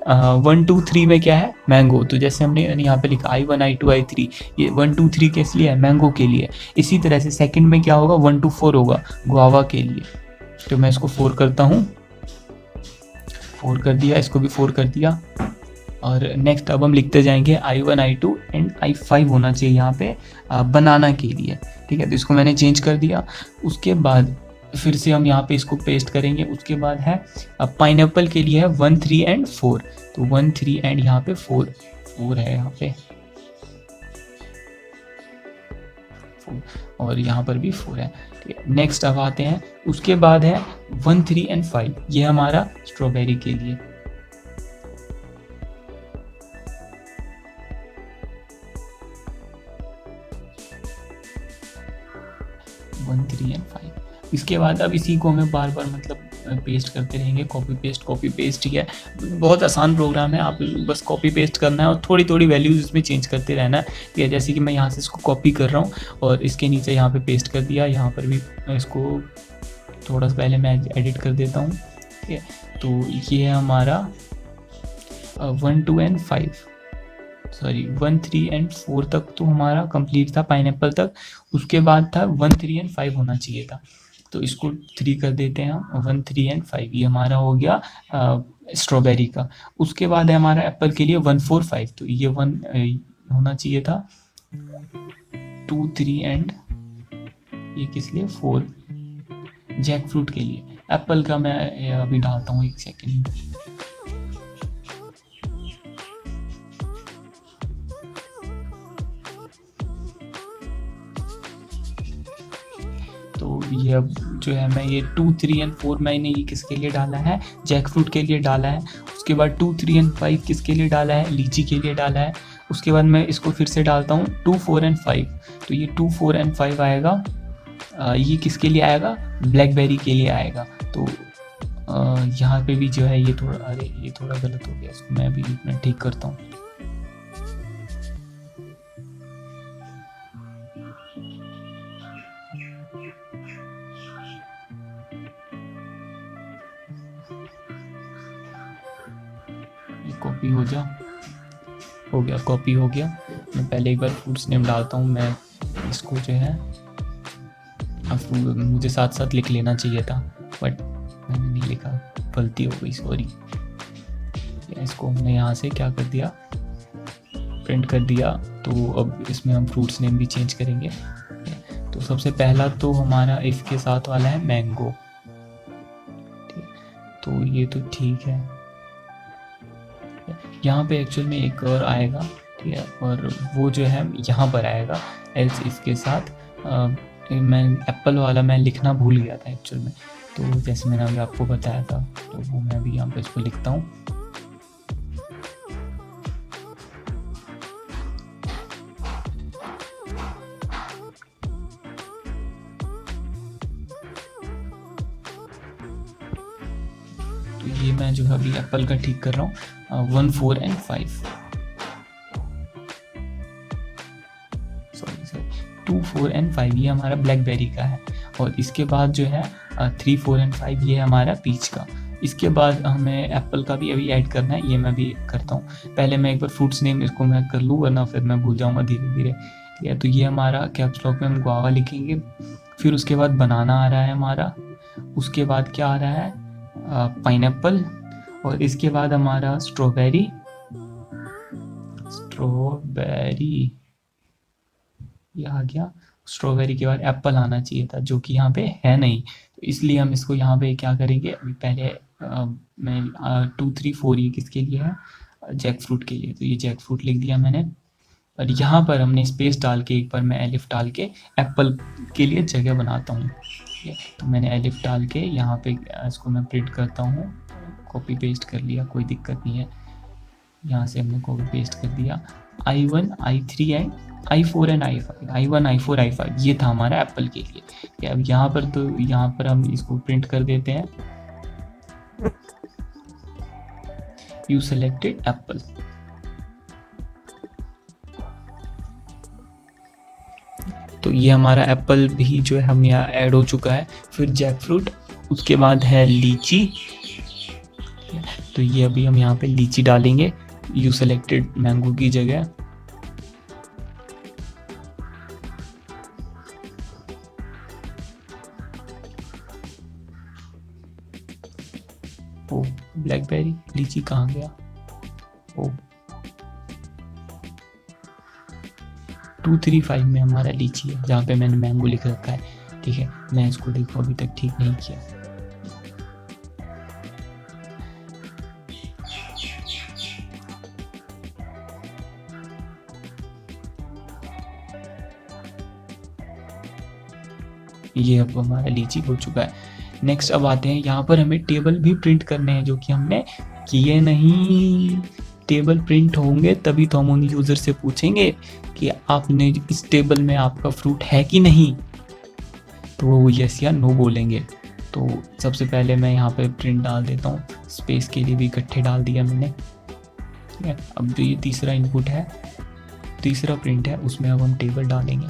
1 2 3 में क्या है, मैंगो, तो जैसे हमने यहाँ पे लिखा I1 I2 I3, ये 1 2 3 किस लिए है, मैंगो के लिए। इसी तरह से सेकंड में क्या होगा, 1 2 4 होगा, गुआवा के लिए। तो मैं इसको 4 करता हूँ, 4 कर दिया, इसको भी 4 कर दिया। और नेक्स्ट अब हम लिखते जाएंगे I1 I2 एंड I5 होना चाहिए यहाँ पे बनाना के लिए, ठीक है। तो इसको मैंने चेंज कर दिया। उसके बाद फिर से हम यहाँ पे इसको पेस्ट करेंगे। उसके बाद है पाइनएप्पल के लिए है 1 3 एंड 4, तो 1 3 एंड यहाँ पे 4 है यहाँ पे 4, और यहाँ पर भी 4 है। ठीक है, नेक्स्ट अब आते हैं, उसके बाद है 1 3 एंड 5, ये हमारा स्ट्रॉबेरी के लिए। वन थ्री एंड 5, इसके बाद अब इसी को हमें बार बार मतलब पेस्ट करते रहेंगे, कॉपी पेस्ट ही है, बहुत आसान प्रोग्राम है। आप बस कॉपी पेस्ट करना है और थोड़ी थोड़ी वैल्यूज इसमें चेंज करते रहना है। ठीक है, जैसे कि मैं यहाँ से इसको कॉपी कर रहा हूँ और इसके नीचे यहाँ पे पेस्ट कर दिया, यहाँ पर भी इसको थोड़ा सा पहले मैं एडिट कर देता हूँ। ठीक है, तो ये है हमारा 1 2 एंड 5, सॉरी 1 3 एंड 4 तक तो हमारा कंप्लीट था पाइनएप्पल तक। उसके बाद था 1 3 एंड 5 होना चाहिए था, तो इसको 3 कर देते हैं हम, 1 3 एंड 5, ये हमारा हो गया स्ट्रॉबेरी का। उसके बाद है हमारा एप्पल के लिए 1 4 5, तो ये 1 होना चाहिए था, 2 3 एंड ये किस लिए 4, जैक फ्रूट के लिए। एप्पल का मैं अभी डालता हूँ, एक सेकेंड। तो ये अब जो है मैं ये 2 3 एंड 4 मैंने ये किसके लिए डाला है, जैक फ्रूट के लिए डाला है। उसके बाद 2 3 एंड 5 किसके लिए डाला है, लीची के लिए डाला है। उसके बाद मैं इसको फिर से डालता हूँ 2 4 एंड 5, तो ये 2 4 एंड 5 आएगा। ये किसके लिए आएगा, ब्लैकबेरी के लिए आएगा। तो यहाँ पे भी जो है ये थोड़ा, अरे ये थोड़ा गलत हो गया, इसको मैं अभी मैं ठीक करता हूँ। कॉपी हो गया, कॉपी हो गया। मैं पहले एक बार फ्रूट्स नेम डालता हूँ, मैं इसको जो है अब मुझे साथ साथ लिख लेना चाहिए था, बट मैंने नहीं लिखा, गलती हो गई, सॉरी। इसको हमने यहाँ से क्या कर दिया, प्रिंट कर दिया। तो अब इसमें हम फ्रूट्स नेम भी चेंज करेंगे। तो सबसे पहला तो हमारा इफ के साथ वाला है मैंगो, तो ये तो ठीक है। यहाँ पे एक्चुअल में एक और आएगा, ठीक है, और वो जो है यहाँ पर आएगा एल्स इफ के साथ। मैं एप्पल वाला मैं लिखना भूल गया था एक्चुअल में, तो जैसे मैंने अभी आपको बताया था, तो वो मैं भी यहाँ पे इसको लिखता हूँ। तो ये मैं जो है अभी एप्पल का ठीक कर रहा हूँ, 1 4 एंड 5, सॉरी 2 4 एंड 5 ये हमारा ब्लैकबेरी का है। और इसके बाद जो है 3 4 एंड 5 ये हमारा पीच का। इसके बाद हमें एप्पल का भी अभी ऐड करना है, ये मैं भी करता हूँ। पहले मैं एक बार फ्रूट्स नेम इसको मैं कर लूँ, वरना फिर मैं भूल जाऊँगा धीरे धीरे। ठीक है, तो ये हमारा कैप्स लॉक में हम गुआवा लिखेंगे। फिर उसके बाद बनाना आ रहा है हमारा, उसके बाद क्या आ रहा है, पाइनएप्पल, और इसके बाद हमारा स्ट्रॉबेरी ये आ गया। स्ट्रॉबेरी के बाद एप्पल आना चाहिए था, जो कि यहाँ पे है नहीं, तो इसलिए हम इसको यहाँ पे क्या करेंगे, अभी पहले मैं 2 3 4 ये किसके लिए है, जैक फ्रूट के लिए, तो ये जैक फ्रूट लिख दिया मैंने। और यहाँ पर हमने स्पेस डाल के एक बार मैं एलिफ डाल के एप्पल के लिए जगह बनाता हूँ। तो मैंने एलिफ डाल के यहाँ पे इसको मैं प्रिंट करता हूँ, कॉपी पेस्ट कर लिया, कोई दिक्कत नहीं है। यहाँ से हमने कॉपी पेस्ट कर दिया, I1 I3 and I4 and I5, I1 I4 I5 ये था हमारा एप्पल के लिए। अब यहाँ पर तो यहाँ पर हम इसको प्रिंट कर देते हैं, यू सेलेक्टेड एप्पल। तो ये हमारा एप्पल भी जो है हम यहाँ ऐड हो चुका है। फिर जैक फ्रूट, उसके बाद है लीची, तो ये अभी हम यहाँ पे लीची डालेंगे यू सेलेक्टेड मैंगो की जगह। ओ ब्लैकबेरी, लीची कहाँ गया, ओ 2 3 5 में हमारा लीची है, जहाँ पे मैंने मैंगो लिख रखा है। ठीक है, मैं इसको देखो अभी तक ठीक नहीं किया। ये अब हमारा लीची हो चुका है। नेक्स्ट अब आते हैं, यहाँ पर हमें टेबल भी प्रिंट करने हैं जो कि हमने किए नहीं। टेबल प्रिंट होंगे तभी तो हम उन यूज़र से पूछेंगे कि आपने इस टेबल में आपका फ्रूट है कि नहीं, तो वो यस या नो बोलेंगे। तो सबसे पहले मैं यहाँ पे प्रिंट डाल देता हूँ, स्पेस के लिए भी इकट्ठे डाल दिया मैंने। ठीक है, अब जो ये तीसरा इनपुट है, तीसरा प्रिंट है, उसमें अब हम टेबल डालेंगे।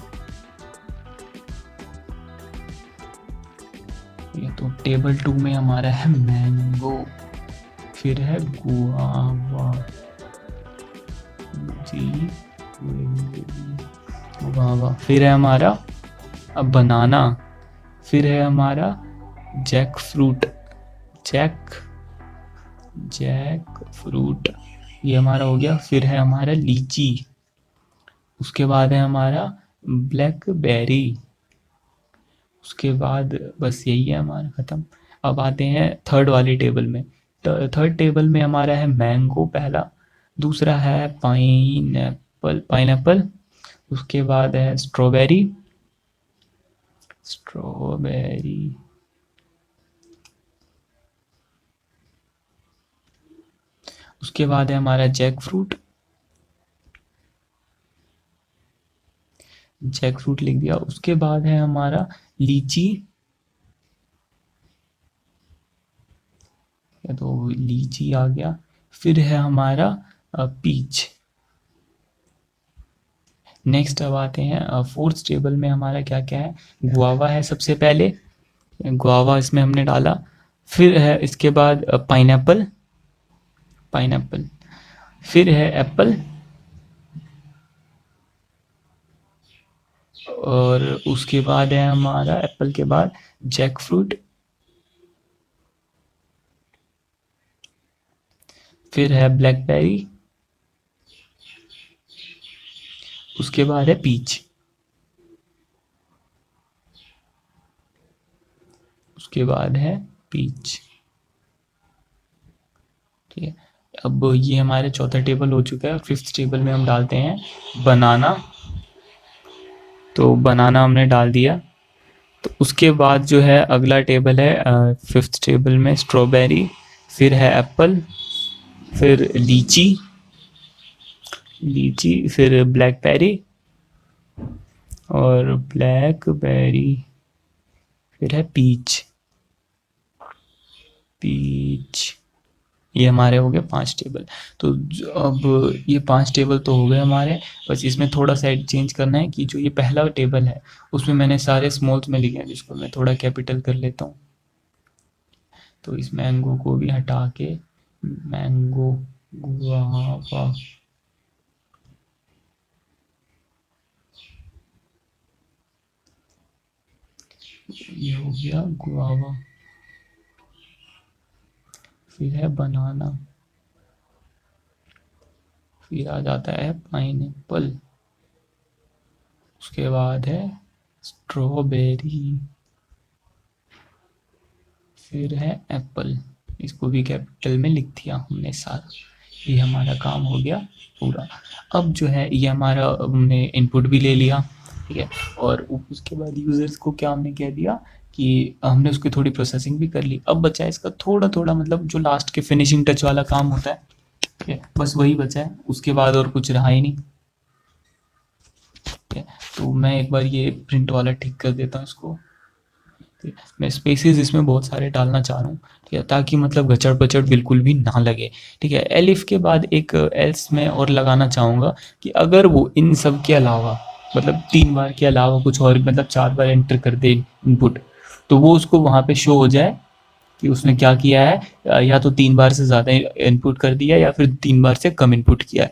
ये तो टेबल 2 में हमारा है मैंगो, फिर है गुआवा जी, गुआवा, फिर है हमारा अब बनाना, फिर है हमारा जैक फ्रूट, जैक फ्रूट, ये हमारा हो गया। फिर है हमारा लीची, उसके बाद है हमारा ब्लैकबेरी, उसके बाद बस यही है हमारा ख़त्म। अब आते हैं थर्ड वाली टेबल में। थर्ड टेबल में हमारा है मैंगो पहला, दूसरा है पाइनएप्पल, उसके बाद है स्ट्रॉबेरी, उसके बाद है हमारा जैक फ्रूट, लिख दिया। उसके बाद है हमारा लीची, तो लीची आ गया। फिर है हमारा पीच। नेक्स्ट अब आते हैं फोर्थ टेबल में हमारा क्या क्या है। गुआवा है सबसे पहले, गुआवा इसमें हमने डाला। फिर है इसके बाद पाइनएप्पल, फिर है एप्पल, और उसके बाद है हमारा एप्पल के बाद जैक फ्रूट, फिर है ब्लैकबेरी, उसके बाद है पीच, उसके बाद है पीच। ठीक है, अब ये हमारे चौथा टेबल हो चुका है। और फिफ्थ टेबल में हम डालते हैं बनाना, तो बनाना हमने डाल दिया। तो उसके बाद जो है अगला टेबल है फिफ्थ टेबल में स्ट्रॉबेरी, फिर है एप्पल, फिर लीची, फिर ब्लैकबेरी और ब्लैकबेरी, फिर है पीच, ये हमारे हो गए 5 टेबल। तो अब ये 5 टेबल तो हो गए हमारे। बस इसमें थोड़ा सा चेंज करना है कि जो ये पहला टेबल है उसमें मैंने सारे स्मॉल्स में लिखे हैं, जिसको मैं थोड़ा कैपिटल कर लेता हूँ। तो इस मैंगो को भी हटा के मैंगो गुआवा, ये हो गया गुआवा। फिर है बनाना, फिर आ जाता है पाइनएप्पल, उसके बाद है स्ट्रॉबेरी, फिर है एप्पल। इसको भी कैपिटल में लिख दिया हमने सारा। ये हमारा काम हो गया पूरा। अब जो है ये हमारा हमने इनपुट भी ले लिया, ठीक है। और उसके बाद यूज़र्स को क्या हमने कह दिया कि हमने उसकी थोड़ी प्रोसेसिंग भी कर ली। अब बचा है इसका थोड़ा थोड़ा, मतलब जो लास्ट के फिनिशिंग टच वाला काम होता है, ठीक है, बस वही बचा है। उसके बाद और कुछ रहा ही नहीं, ठीक है। तो मैं एक बार ये प्रिंट वाला ठीक कर देता हूँ इसको। मैं स्पेसेस इसमें बहुत सारे डालना चाह रहा हूँ, ठीक है, ताकि मतलब गचड़ पचड़ बिल्कुल भी ना लगे, ठीक है। एलिफ के बाद एक एल्स में और लगाना चाहूँगा कि अगर वो इन सब के अलावा, मतलब 3 बार के अलावा कुछ और, मतलब 4 बार एंटर कर दे इनपुट, तो वो उसको वहाँ पे शो हो जाए कि उसने क्या किया है, या तो 3 बार से ज़्यादा इनपुट कर दिया या फिर 3 बार से कम इनपुट किया है।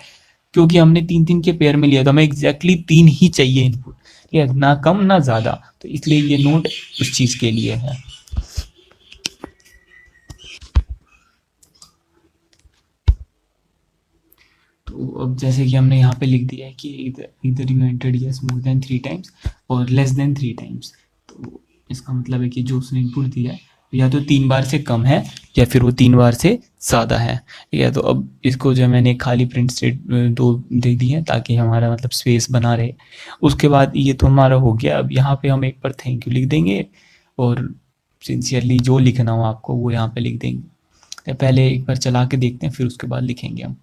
क्योंकि हमने 3-3 के पेयर में लिया, तो हमें एग्जैक्टली 3 ही चाहिए इनपुट, ठीक है, ना कम ना ज़्यादा। तो इसलिए ये नोट उस चीज़ के लिए है। तो अब जैसे कि हमने यहाँ पे लिख दिया है कि इधर you entered yes more than 3 times और लेस देन 3 टाइम्स, तो इसका मतलब है कि जो उसने इनपुट दिया है या तो 3 बार से कम है या फिर वो 3 बार से ज़्यादा है। ठीक है, तो अब इसको जो है मैंने खाली प्रिंट स्टेट 2 दे दी है ताकि हमारा मतलब स्पेस बना रहे। उसके बाद ये तो हमारा हो गया। अब यहाँ पे हम एक बार थैंक यू लिख देंगे और सिंसियरली जो लिखना हो आपको वो यहाँ पे लिख देंगे। पहले एक बार चला के देखते हैं फिर उसके बाद लिखेंगे हम।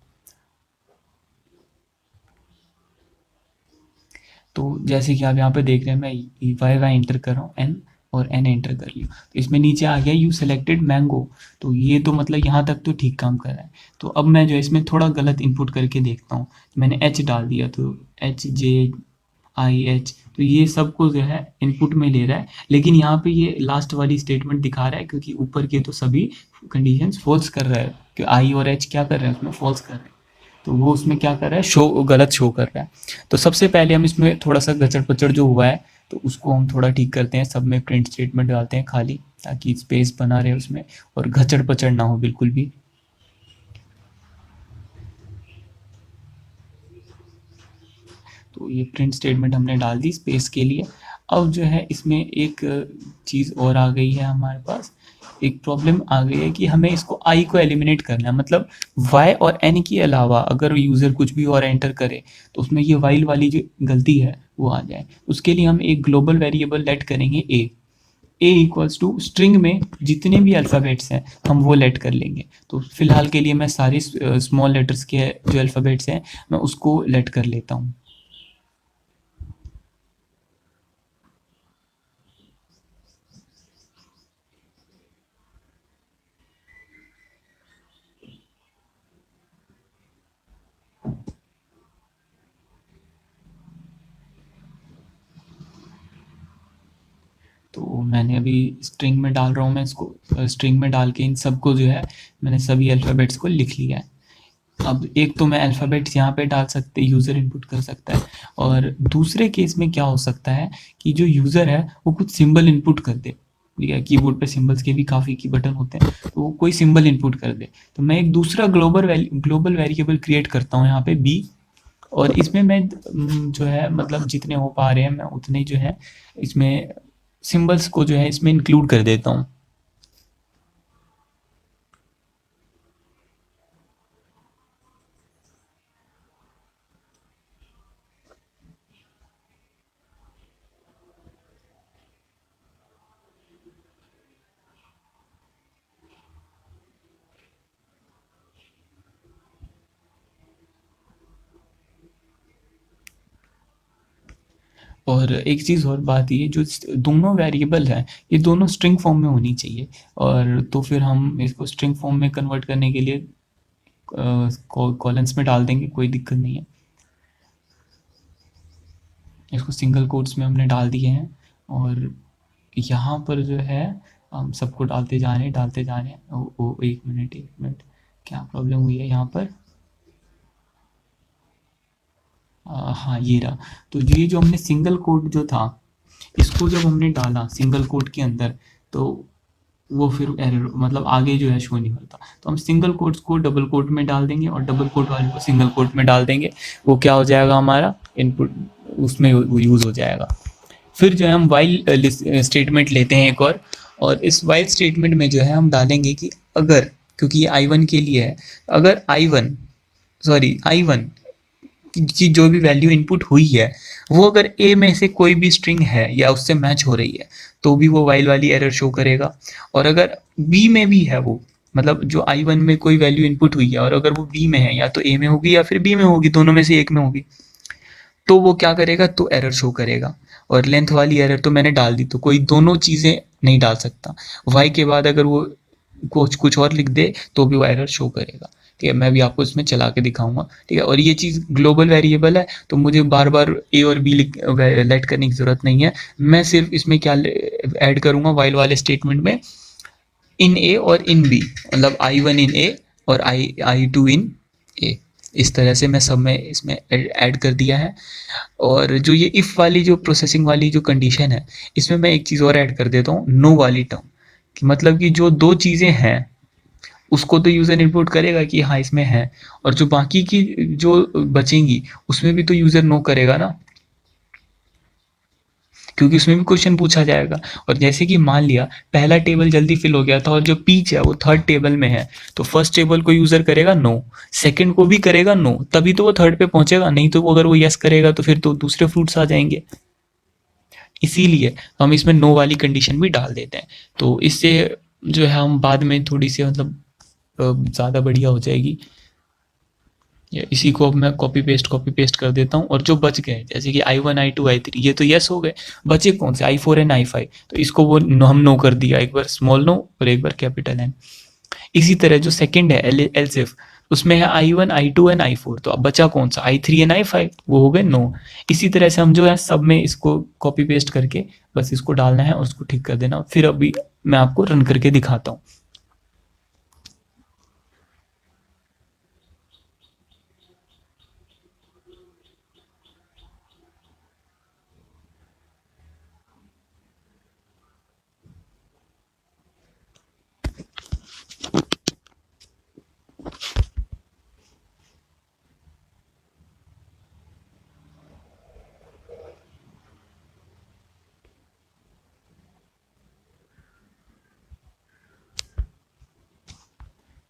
तो जैसे कि आप यहाँ पे देख रहे हैं, मैं वाई वाई एंटर कर रहा हूँ एन और एन एंटर कर लिया, तो इसमें नीचे आ गया यू सेलेक्टेड मैंगो। तो ये तो मतलब यहाँ तक तो ठीक काम कर रहा है। तो अब मैं जो है इसमें थोड़ा गलत इनपुट करके देखता हूँ। मैंने एच डाल दिया तो एच जे आई एच, तो ये सब को जो है इनपुट में ले रहा है, लेकिन यहाँ पे ये लास्ट वाली स्टेटमेंट दिखा रहा है क्योंकि ऊपर के तो सभी कंडीशंस फॉल्स कर रहा है कि आई और एच क्या कर रहे हैं उसमें फॉल्स कर रहे हैं। तो वो उसमें क्या कर रहा है, शो गलत शो कर रहा है। तो सबसे पहले हम इसमें थोड़ा सा गचड़ पचड़ जो हुआ है तो उसको हम थोड़ा ठीक करते हैं। सब में प्रिंट स्टेटमेंट डालते हैं खाली ताकि स्पेस बना रहे उसमें और घचड़ पचड़ ना हो बिल्कुल भी। तो ये प्रिंट स्टेटमेंट हमने डाल दी स्पेस के लिए। अब जो है इसमें एक चीज़ और आ गई है हमारे पास, एक प्रॉब्लम आ गई है कि हमें इसको आई को एलिमिनेट करना है। मतलब वाई और एन के अलावा अगर यूज़र कुछ भी और एंटर करे तो उसमें ये वाइल वाली जो गलती है वो आ जाए। उसके लिए हम एक ग्लोबल वेरिएबल लेट करेंगे ए इक्वल्स टू स्ट्रिंग में जितने भी अल्फ़ाबेट्स हैं हम वो लेट कर लेंगे। तो फिलहाल के लिए मैं सारे स्मॉल लेटर्स के जो अल्फ़ाबेट्स हैं मैं उसको लेट कर लेता हूँ। तो मैंने अभी स्ट्रिंग में डाल रहा हूँ, मैं इसको स्ट्रिंग में डाल के इन सबको जो है मैंने सभी अल्फ़ाबेट्स को लिख लिया है। अब एक तो मैं अल्फ़ाबेट्स यहाँ पे डाल सकते यूज़र इनपुट कर सकता है, और दूसरे केस में क्या हो सकता है कि जो यूज़र है वो कुछ सिंबल इनपुट कर दे। ठीक है, कीबोर्ड पे सिंबल्स के भी काफ़ी की बटन होते हैं, तो वो कोई सिंबल इनपुट कर दे तो मैं एक दूसरा ग्लोबल वेरिएबल क्रिएट करता हूँ यहाँ पे बी। और इसमें मैं जो है मतलब जितने हो पा रहे हैं मैं उतने जो है इसमें सिंबल्स को जो है इसमें इंक्लूड कर देता हूँ। और एक चीज़ और बात ये, जो दोनों वेरिएबल हैं ये दोनों स्ट्रिंग फॉर्म में होनी चाहिए। और तो फिर हम इसको स्ट्रिंग फॉर्म में कन्वर्ट करने के लिए कॉलन्स में डाल देंगे, कोई दिक्कत नहीं है। इसको सिंगल कोट्स में हमने डाल दिए हैं और यहाँ पर जो है हम सबको डालते जा रहे हैं। एक मिनट, क्या प्रॉब्लम हुई है यहाँ पर। हाँ ये रहा। तो ये जो हमने सिंगल कोट जो था इसको जब हमने डाला सिंगल कोट के अंदर तो वो फिर एरर मतलब आगे जो है शो नहीं होता। तो हम सिंगल कोट्स को डबल कोट में डाल देंगे और डबल कोट वाले को सिंगल कोट में डाल देंगे। वो क्या हो जाएगा, हमारा इनपुट उसमें वो यूज़ हो जाएगा। फिर जो है हम वाइल स्टेटमेंट लेते हैं एक और इस वाइल स्टेटमेंट में जो है हम डालेंगे कि अगर, क्योंकि ये आई वन के लिए है, अगर आई वन की जो भी वैल्यू इनपुट हुई है वो अगर ए में से कोई भी स्ट्रिंग है या उससे मैच हो रही है तो भी वो वाइल वाली एरर शो करेगा। और अगर बी में भी है वो, मतलब जो आई वन में कोई वैल्यू इनपुट हुई है और अगर वो बी में है या तो ए में होगी या फिर बी में होगी, दोनों में से एक में होगी, तो वो क्या करेगा, तो एरर शो करेगा। और लेंथ वाली एरर तो मैंने डाल दी, तो कोई दोनों चीज़ें नहीं डाल सकता। वाई के बाद अगर वो कुछ कुछ और लिख दे तो भी वो एरर शो करेगा। ठीक है, मैं भी आपको इसमें चला के दिखाऊंगा। ठीक है, और ये चीज़ ग्लोबल वेरिएबल है तो मुझे बार बार ए और बी लेट करने की ज़रूरत नहीं है। मैं सिर्फ इसमें क्या ऐड करूँगा वाइल वाले स्टेटमेंट में, इन ए और इन बी, मतलब आई वन इन ए और आई टू इन ए। इस तरह से मैं सब में इसमें ऐड कर दिया है। और जो ये इफ़ वाली जो प्रोसेसिंग वाली जो कंडीशन है इसमें मैं एक चीज़ और ऐड कर देता हूँ, नो वाली टर्म, कि मतलब कि जो दो चीज़ें हैं उसको तो यूज़र इनपुट करेगा कि हाँ इसमें है, और जो बाकी की जो बचेंगी उसमें भी तो यूज़र नो करेगा ना। क्योंकि उसमें भी क्वेश्चन पूछा जाएगा। और जैसे कि मान लिया पहला टेबल जल्दी फिल हो गया था और जो पीच है वो थर्ड टेबल में है, तो फर्स्ट टेबल को यूजर करेगा नो, सेकंड को भी करेगा नो, तभी तो वो थर्ड पे पहुंचेगा, नहीं तो वो अगर वो यस करेगा तो फिर तो दूसरे फ्रूट्स आ जाएंगे। इसीलिए हम इसमें नो वाली कंडीशन भी डाल देते हैं। तो इससे जो है हम बाद में थोड़ी सी मतलब ज़्यादा बढ़िया हो जाएगी। इसी को अब मैं कॉपी पेस्ट कर देता हूँ। और जो बच गए जैसे कि I1 I2 I3 ये तो यस हो गए, बचे कौन से I4 एंड I5, तो इसको वो हम नो कर दिया, एक बार स्मॉल नो और एक बार कैपिटल एन। इसी तरह जो सेकंड है एलसिफ, उसमें है I1 I2 एंड I4, तो अब बचा कौन सा I3 एंड I5, वो हो गए नो। इसी तरह से हम जो है सब में इसको कॉपी पेस्ट करके बस इसको डालना है और उसको ठीक कर देना। फिर अभी मैं आपको रन करके दिखाता हूँ।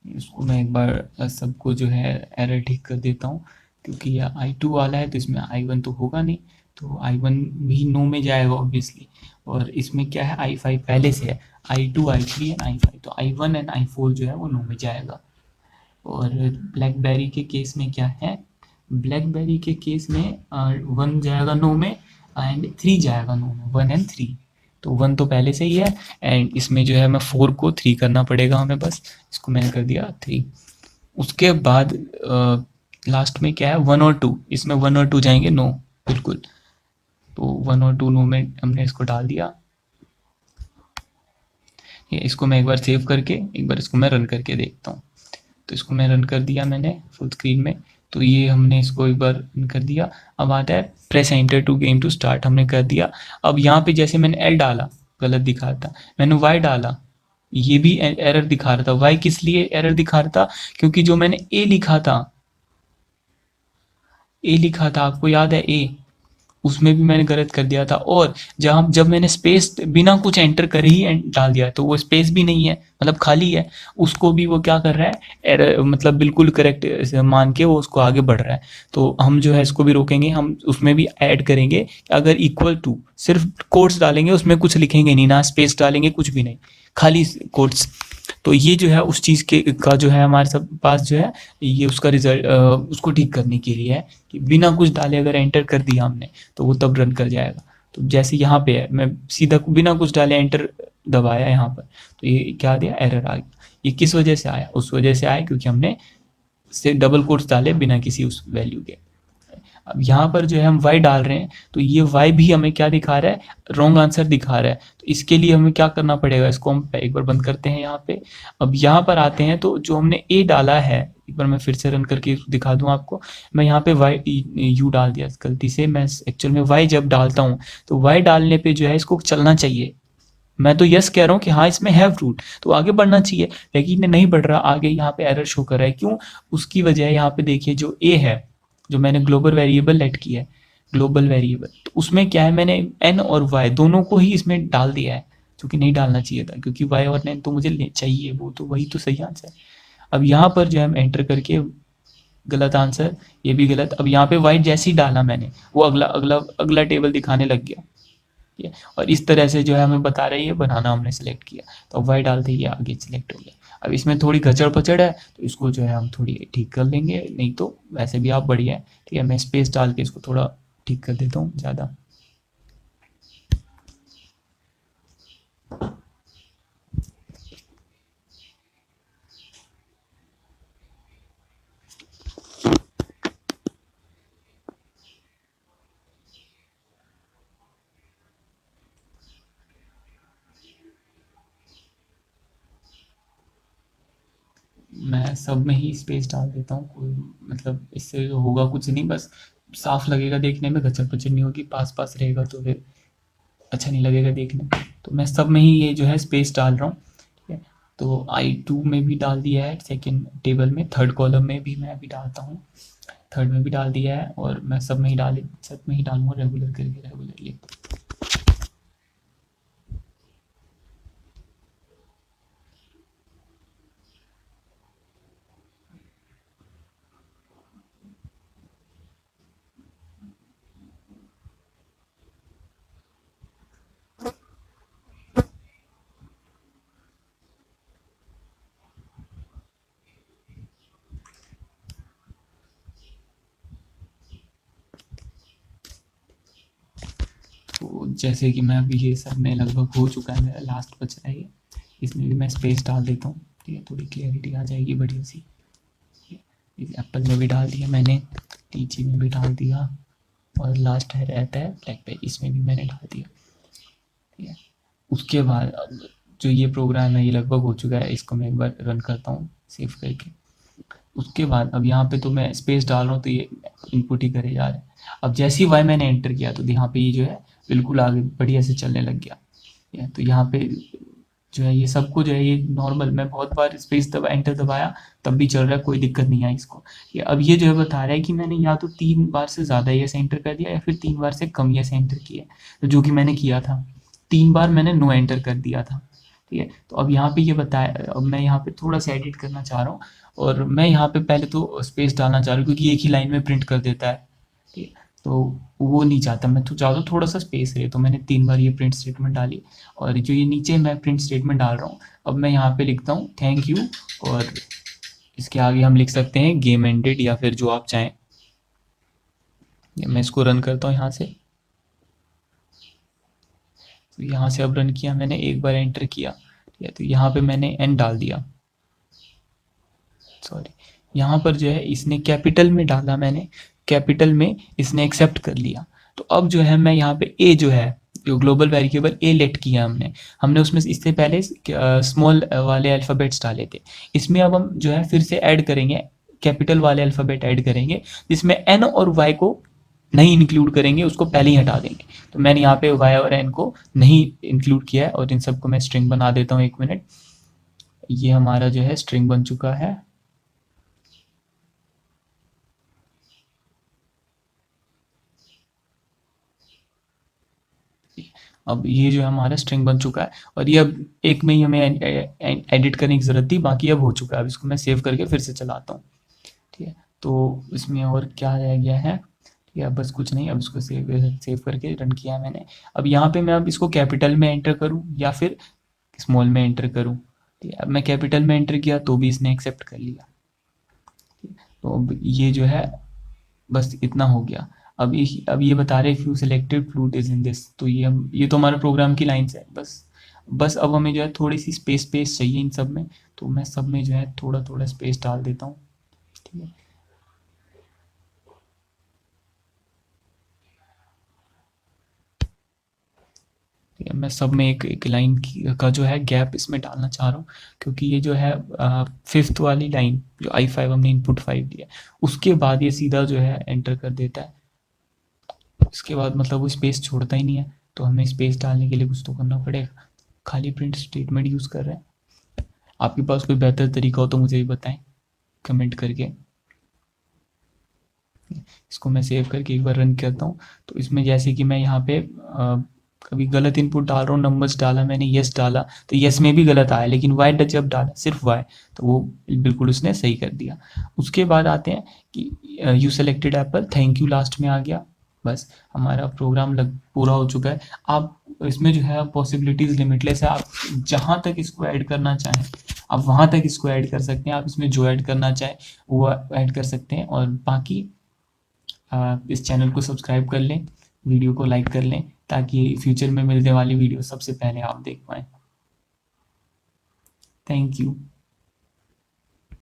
इसको मैं एक बार सबको जो है एरर ठीक कर देता हूँ, क्योंकि यह I2 वाला है तो इसमें I1 तो होगा नहीं, तो I1 भी नो में जाएगा ऑब्वियसली। और इसमें क्या है I5 पहले से है, I2 I3 एंड I5, तो I1 एंड I4 जो है वो नो में जाएगा। और ब्लैकबेरी के केस में क्या है, ब्लैकबेरी के केस में 1 जाएगा नो में एंड 3 जाएगा नो में, 1 एंड 3। तो 1 तो पहले से ही है एंड इसमें जो है मैं 4 को 3 करना पड़ेगा हमें, बस इसको मैंने कर दिया 3। उसके बाद लास्ट में क्या है 1 और 2, इसमें 1 और 2 जाएंगे नो, बिल्कुल। तो 1 और 2 नो में हमने इसको डाल दिया। ये इसको मैं एक बार सेव करके एक बार इसको मैं रन करके देखता हूँ। तो इसको मैं रन कर दिया मैंने फुल स्क्रीन में। तो ये हमने इसको एक बार रन कर दिया। अब आता है press enter to game to start, हमने कर दिया। अब यहाँ पे जैसे मैंने एल डाला गलत दिखा रहा था, मैंने वाई डाला ये भी एरर दिखा रहा था। वाई किस लिए एरर दिखा रहा था, क्योंकि जो मैंने ए लिखा था, ए लिखा था आपको याद है ए, उसमें भी मैंने गलत कर दिया था। और जब मैंने स्पेस बिना कुछ एंटर करे ही डाल दिया, तो वो स्पेस भी नहीं है, मतलब खाली है, उसको भी वो क्या कर रहा है एरर, मतलब बिल्कुल करेक्ट मान के वो उसको आगे बढ़ रहा है। तो हम जो है इसको भी रोकेंगे, हम उसमें भी ऐड करेंगे कि अगर इक्वल टू सिर्फ कोट्स डालेंगे, उसमें कुछ लिखेंगे नहीं, ना स्पेस डालेंगे, कुछ भी नहीं, खाली कोट्स। तो ये जो है उस चीज़ के का जो है हमारे सब पास जो है, ये उसका रिजल्ट उसको ठीक करने के लिए है कि बिना कुछ डाले अगर एंटर कर दिया हमने तो वो तब रन कर जाएगा। तो जैसे यहाँ पे है, मैं सीधा बिना कुछ डाले एंटर दबाया यहाँ पर, तो ये क्या दिया एरर आ गया। ये किस वजह से आया, उस वजह से आया क्योंकि हमने से डबल कोट्स डाले बिना किसी उस वैल्यू के। अब यहाँ पर जो है हम वाई डाल रहे हैं, तो ये वाई भी हमें क्या दिखा रहा है, रॉन्ग आंसर दिखा रहा है। तो इसके लिए हमें क्या करना पड़ेगा, इसको हम एक बार बंद करते हैं यहाँ पे। अब यहाँ पर आते हैं, तो जो हमने ए डाला है, एक बार मैं फिर से रन करके दिखा दूं आपको। मैं यहाँ पे वाई यू डाल दिया गलती से, मैं एक्चुअल में वाई जब डालता हूँ तो वाई डालने पे जो है इसको चलना चाहिए। मैं तो यस कह रहा हूँ कि हाँ इसमें है फ्रूट, तो आगे बढ़ना चाहिए, लेकिन नहीं बढ़ रहा आगे, यहाँ पे एरर शो कर रहा है। क्यों, उसकी वजह यहाँ पे देखिए, जो ए है, जो मैंने ग्लोबल वेरिएबल लेट किया है, ग्लोबल वेरिएबल, तो उसमें क्या है मैंने एन और वाई दोनों को ही इसमें डाल दिया है, जो कि नहीं डालना चाहिए था, क्योंकि वाई और एन तो मुझे चाहिए, वो तो वही तो सही आंसर है। अब यहाँ पर जो है हम एंटर करके गलत आंसर, ये भी गलत। अब यहाँ पे वाई जैसे ही डाला मैंने, वो अगला अगला अगला टेबल दिखाने लग गया। ठीक है, और इस तरह से जो है हमें बता रही है बनाना हमने सेलेक्ट किया, तो अब वाई डालते ही आगे सेलेक्ट हो गया। अब इसमें थोड़ी गचड़ पचड़ है, तो इसको जो है हम थोड़ी ठीक कर लेंगे, नहीं तो वैसे भी आप बढ़िया है। ठीक है, मैं स्पेस डाल के इसको थोड़ा ठीक कर देता हूँ ज़्यादा। मैं सब में ही स्पेस डाल देता हूँ, कोई मतलब इससे होगा कुछ नहीं, बस साफ लगेगा देखने में, गचड़ पचड़ नहीं होगी, पास पास रहेगा तो फिर अच्छा नहीं लगेगा देखने में। तो मैं सब में ही ये जो है स्पेस डाल रहा हूँ। ठीक है, तो I2 में भी डाल दिया है, सेकेंड टेबल में, थर्ड कॉलम में भी मैं अभी डालता हूँ, थर्ड में भी डाल दिया है, और मैं सब में ही डालूंगा रेगुलर करके रेगुलरली। जैसे कि मैं अभी ये सब में लगभग हो चुका है, मेरा लास्ट बच रहा है ये, इसमें भी मैं स्पेस डाल देता हूँ, ठीक है, थोड़ी क्लियरिटी आ जाएगी बढ़िया सी। इस एप्पल में भी डाल दिया मैंने, लीची में भी डाल दिया, और लास्ट है रहता है ब्लैकबेरी, इसमें भी मैंने डाल दिया, ठीक है। उसके बाद अब जो ये प्रोग्राम है ये लगभग हो चुका है, इसको मैं एक बार रन करता हूँ सेव करके। उसके बाद अब यहाँ पे तो मैं स्पेस डाल रहा हूँ तो ये इनपुट ही करे जा रहा है। अब जैसे ही वाई मैंने एंटर किया तो यहाँ पे ये जो है बिल्कुल आगे बढ़िया से चलने लग गया, तो यहाँ पे जो है ये सबको जो है ये नॉर्मल, मैं बहुत बार स्पेस दबा एंटर दबाया तब भी चल रहा है, कोई दिक्कत नहीं आई इसको। ये अब ये जो है बता रहा है कि मैंने या तो 3 बार से ज़्यादा यस एंटर कर दिया या फिर 3 बार से कम यस एंटर किया, तो जो कि मैंने किया था 3 बार मैंने नो एंटर कर दिया था, ठीक है। तो अब यहाँ पे ये बताया, अब मैं यहाँ पे थोड़ा सा एडिट करना चाह रहा हूँ, और मैं यहाँ पे पहले तो स्पेस डालना चाह रहा हूँ क्योंकि एक ही लाइन में प्रिंट कर देता है, ठीक है। तो वो नहीं चाहता, मैं तो चाहता हूँ थोड़ा सा स्पेस रहे, तो मैंने 3 बार ये प्रिंट स्टेटमेंट डाली, और जो ये नीचे मैं प्रिंट स्टेटमेंट डाल रहा हूँ, अब मैं यहाँ पे लिखता हूँ थैंक यू, और इसके आगे हम लिख सकते हैं गेम एंडेड या फिर जो आप चाहें। मैं इसको रन करता हूँ यहाँ से, तो यहाँ से अब रन किया मैंने, एक बार एंटर किया, ठीक है, तो यहाँ पे मैंने एन डाल दिया, सॉरी, यहाँ पर जो है इसने कैपिटल में डाला, मैंने कैपिटल में इसने एक्सेप्ट कर लिया। तो अब जो है मैं यहाँ पे ए जो है, जो ग्लोबल वेरिएबल ए लेट किया हमने हमने उसमें इससे पहले स्मॉल वाले अल्फ़ाबेट्स डाले थे, इसमें अब हम जो है फिर से ऐड करेंगे, कैपिटल वाले अल्फ़ाबेट ऐड करेंगे, जिसमें एन और वाई को नहीं इंक्लूड करेंगे, उसको पहले ही हटा देंगे। तो मैंने यहाँ पे वाई और एन को नहीं इंक्लूड किया है, और इन सबको मैं स्ट्रिंग बना देता हूँ, 1 मिनट। ये हमारा जो है स्ट्रिंग बन चुका है, अब ये जो है हमारा स्ट्रिंग बन चुका है, और ये अब एक में ही हमें एडिट करने की ज़रूरत थी, बाकी अब हो चुका है। अब इसको मैं सेव करके फिर से चलाता हूँ, ठीक है। तो इसमें और क्या रह गया है, ठीक है, अब बस कुछ नहीं, अब इसको सेव सेव करके रन किया है मैंने। अब यहाँ पे मैं अब इसको कैपिटल में एंटर करूँ या फिर स्मॉल में एंटर करूँ, ठीक है। अब मैं कैपिटल में एंटर किया तो भी इसने एक्सेप्ट कर लिया, तो अब ये जो है बस इतना हो गया। अब ये बता रहे few selected flute is in this, तो ये तो हमारे प्रोग्राम की लाइन्स है, बस बस अब हमें जो है थोड़ी सी स्पेस चाहिए इन सब में, तो मैं सब में जो है थोड़ा थोड़ा स्पेस डाल देता हूँ, ठीक है। ठीक है, मैं सब में एक लाइन का जो है गैप इसमें डालना चाह रहा हूँ, क्योंकि ये जो है 5th वाली लाइन जो I5 हमने इनपुट 5 दिया, उसके बाद ये सीधा जो है एंटर कर देता है, उसके बाद मतलब वो स्पेस छोड़ता ही नहीं है, तो हमें स्पेस डालने के लिए कुछ तो करना पड़ेगा। खाली प्रिंट स्टेटमेंट यूज़ कर रहे हैं, आपके पास कोई बेहतर तरीका हो तो मुझे भी बताएं कमेंट करके। इसको मैं सेव करके एक बार रन करता हूँ, तो इसमें जैसे कि मैं यहाँ पे कभी गलत इनपुट डाल रहा हूँ, नंबर्स डाला मैंने, यस डाला तो यस में भी गलत आया, लेकिन वाई जब डाला सिर्फ वाई, तो वो बिल्कुल उसने सही कर दिया। उसके बाद आते हैं कि you selected Apple, thank you last में आ गया, बस हमारा प्रोग्राम पूरा हो चुका है। आप इसमें जो है पॉसिबिलिटीज़ लिमिटलेस है, आप जहाँ तक इसको ऐड करना चाहें आप वहाँ तक इसको ऐड कर सकते हैं, आप इसमें जो ऐड करना चाहें वो ऐड कर सकते हैं, और बाकी इस चैनल को सब्सक्राइब कर लें, वीडियो को लाइक कर लें, ताकि फ्यूचर में मिलने वाली वीडियो सबसे पहले आप देख पाएँ। Thank you.